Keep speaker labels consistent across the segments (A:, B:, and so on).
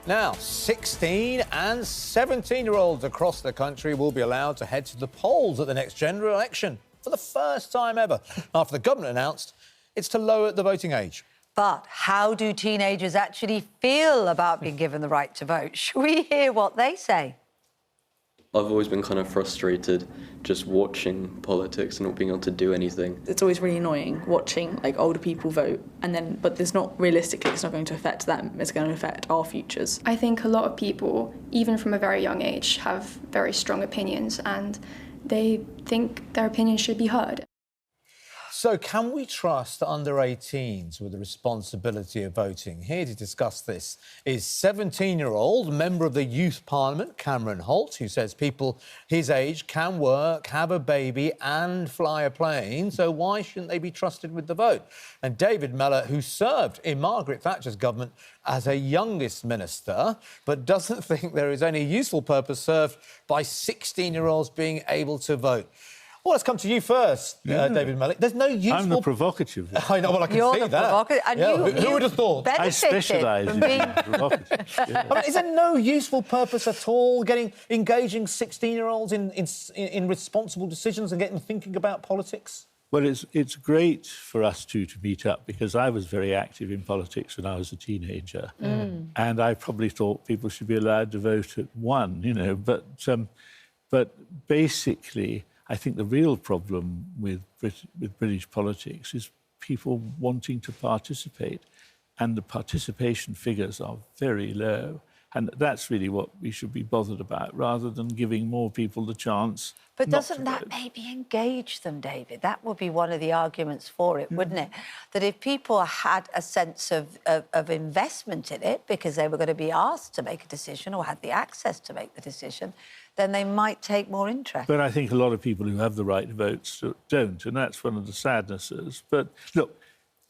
A: Now, 16 and 17-year-olds across the country will be allowed to head to the polls at the next general election for the first time ever, after the government announced it's to lower the voting age.
B: But how do teenagers actually feel about being given the right to vote? Shall we hear what they say?
C: I've always been kind of frustrated just watching politics and not being able to do anything.
D: It's always really annoying watching older people vote, but there's not, realistically, it's not going to affect them, it's going to affect our futures.
E: I think a lot of people, even from a very young age, have very strong opinions and they think their opinions should be heard.
A: So can we trust under-18s with the responsibility of voting? Here to discuss this is 17-year-old member of the Youth Parliament, Cameron Holt, who says people his age can work, have a baby and fly a plane, so why shouldn't they be trusted with the vote? And David Mellor, who served in Margaret Thatcher's government as a youngest minister, but doesn't think there is any useful purpose served by 16-year-olds being able to vote. Well, let's come to you first, David Mellor. There's no useful...
F: I'm the provocative.
A: I know, well, I can
B: You're
A: see
B: the
A: that.
B: provocative. And
A: yeah,
B: you
A: who would have thought?
F: I specialise in being provocative. Yeah.
A: I mean, is there no useful purpose at all engaging 16-year-olds in responsible decisions and getting them thinking about politics?
F: Well, it's great for us two to meet up because I was very active in politics when I was a teenager, and I probably thought people should be allowed to vote at 1, you know, but basically, I think the real problem with British politics is people wanting to participate, and the participation figures are very low. And that's really what we should be bothered about, rather than giving more people the chance.
B: But doesn't that maybe engage them, David? That would be one of the arguments for it, wouldn't it? That if people had a sense of investment in it because they were going to be asked to make a decision or had the access to make the decision, then they might take more interest.
F: But I think a lot of people who have the right to vote don't, and that's one of the sadnesses. But look,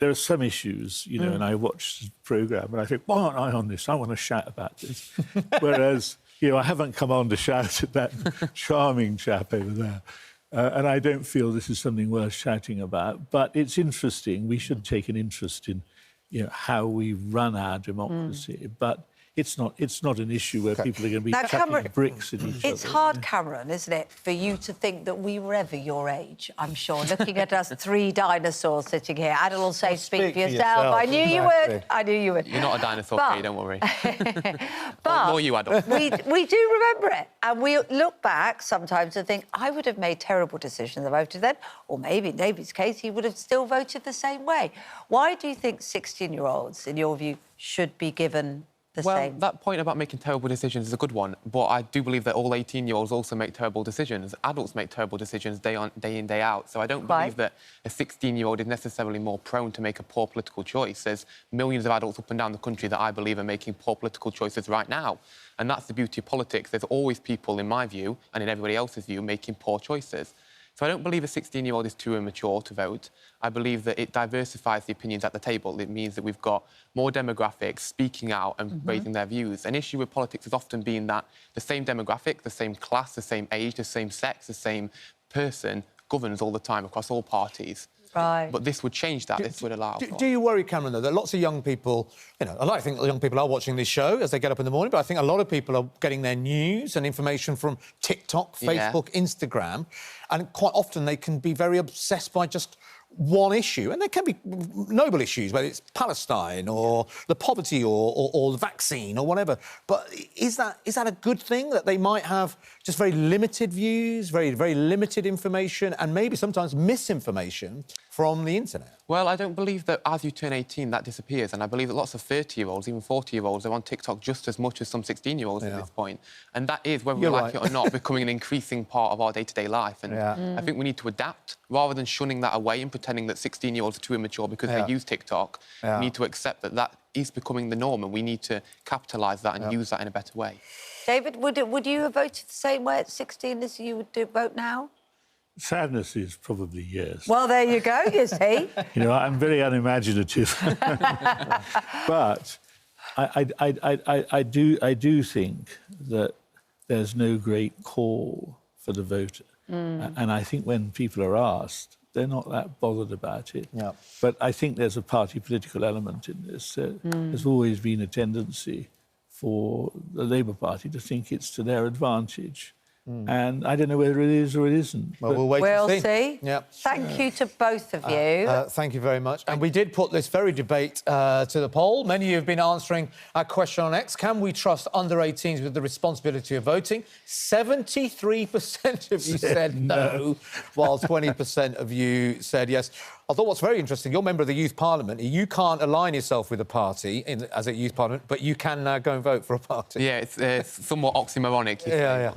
F: there are some issues, you know, and I watch the programme and I think, why aren't I on this? I want to shout about this. Whereas, you know, I haven't come on to shout at that charming chap over there. And I don't feel this is something worth shouting about. But it's interesting. We should take an interest in, you know, how we run our democracy. But it's not an issue where people are going to be chucking bricks at each other.
B: It's hard, Cameron, isn't it, for you to think that we were ever your age, I'm sure. Looking at us 3 dinosaurs sitting here. Adil will say, speak for yourself. I knew you would. I knew you would.
G: You're not a dinosaur, Kay, don't worry.
B: But
G: nor you, Adil.
B: we do remember it. And we look back sometimes and think, I would have made terrible decisions if I voted then. Or maybe in David's case, he would have still voted the same way. Why do you think 16-year-olds, in your view, should be given
G: that point about making terrible decisions is a good one, but I do believe that all 18-year-olds also make terrible decisions. Adults make terrible decisions day in, day out. So I don't believe that a 16-year-old is necessarily more prone to make a poor political choice. There's millions of adults up and down the country that I believe are making poor political choices right now. And that's the beauty of politics. There's always people, in my view, and in everybody else's view, making poor choices. So I don't believe a 16-year-old is too immature to vote. I believe that it diversifies the opinions at the table. It means that we've got more demographics speaking out and raising their views. An issue with politics has often been that the same demographic, the same class, the same age, the same sex, the same person governs all the time across all parties.
B: Right.
G: But this would change that. This would allow...
A: Do you worry, Cameron, though, that lots of young people... You know, I like to think that young people are watching this show as they get up in the morning, but I think a lot of people are getting their news and information from TikTok, Facebook, Instagram, and quite often they can be very obsessed by just one issue, and there can be noble issues, whether it's Palestine or the poverty or the vaccine or whatever. But is that a good thing, that they might have just very limited views, very, very limited information, and maybe sometimes misinformation from the internet?
G: Well, I don't believe that as you turn 18, that disappears. And I believe that lots of 30-year-olds, even 40-year-olds, are on TikTok just as much as some 16-year-olds at this point. And that is, whether we like it or not, becoming an increasing part of our day-to-day life. And I think we need to adapt, rather than shunning that away and pretending that 16-year-olds are too immature because they use TikTok. We need to accept that that is becoming the norm, and we need to capitalise that and use that in a better way.
B: David, would you have voted the same way at 16 as you would vote now?
F: Sadness is probably yes.
B: Well, there you go, you see.
F: You know, I'm very unimaginative. But I do think that there's no great call for the voter. And I think when people are asked, they're not that bothered about it. But I think there's a party political element in this. There's always been a tendency for the Labour Party to think it's to their advantage. And I don't know whether it is or it isn't.
A: Well, we'll wait
B: We'll
A: and
B: see.
A: Yep.
B: Thank you to both of you.
A: Thank you very much. And we did put this very debate to the poll. Many of you have been answering our question on X. Can we trust under-18s with the responsibility of voting? 73% of you said no, while 20% of you said yes. I thought what's very interesting, you're a member of the Youth Parliament. You can't align yourself with a party as a Youth Parliament, but you can now go and vote for a party.
G: Yeah, it's somewhat oxymoronic.
A: Yeah.